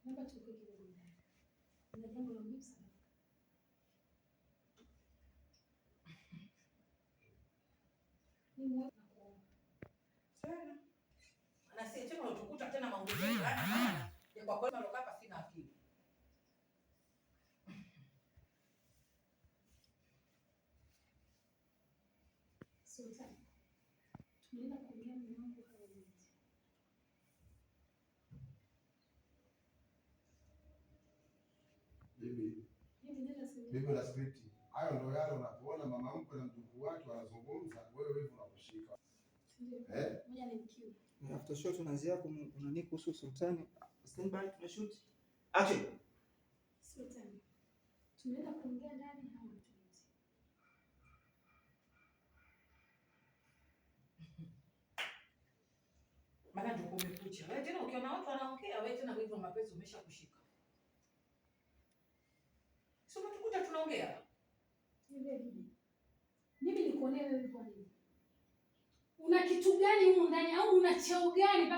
Naomba tukae kidogo ndani. Kuna jambo la muhimu sana. Mimi sana. Anasema tena utukuta tena maongezi hana maana. Ya kwa kweli maloka hapa sina akili. Sultan. Tunaenda kuongea na mambo haya yote. Bibi na script. Hayo ndio yale unapoona mama mkwe na mjukuu wake wanazungumza, wewe hivi unakushika. Moja ni mkiu. After shot unaanzia kunani kuhusu Sultani. Stand by, tuna shoot. Action. Sultan. Tunaenda kuongea ndani hapa mtumizi. Maana ndio kumekucha. Wewe tena ukiona watu wanaongea, wewe tena hivyo mapenzi umeshakushika. Sio tukuta tunaongea. Mimi nikuonea wewe kwa nini? Una kitu gani huko ndani au una cheo gani?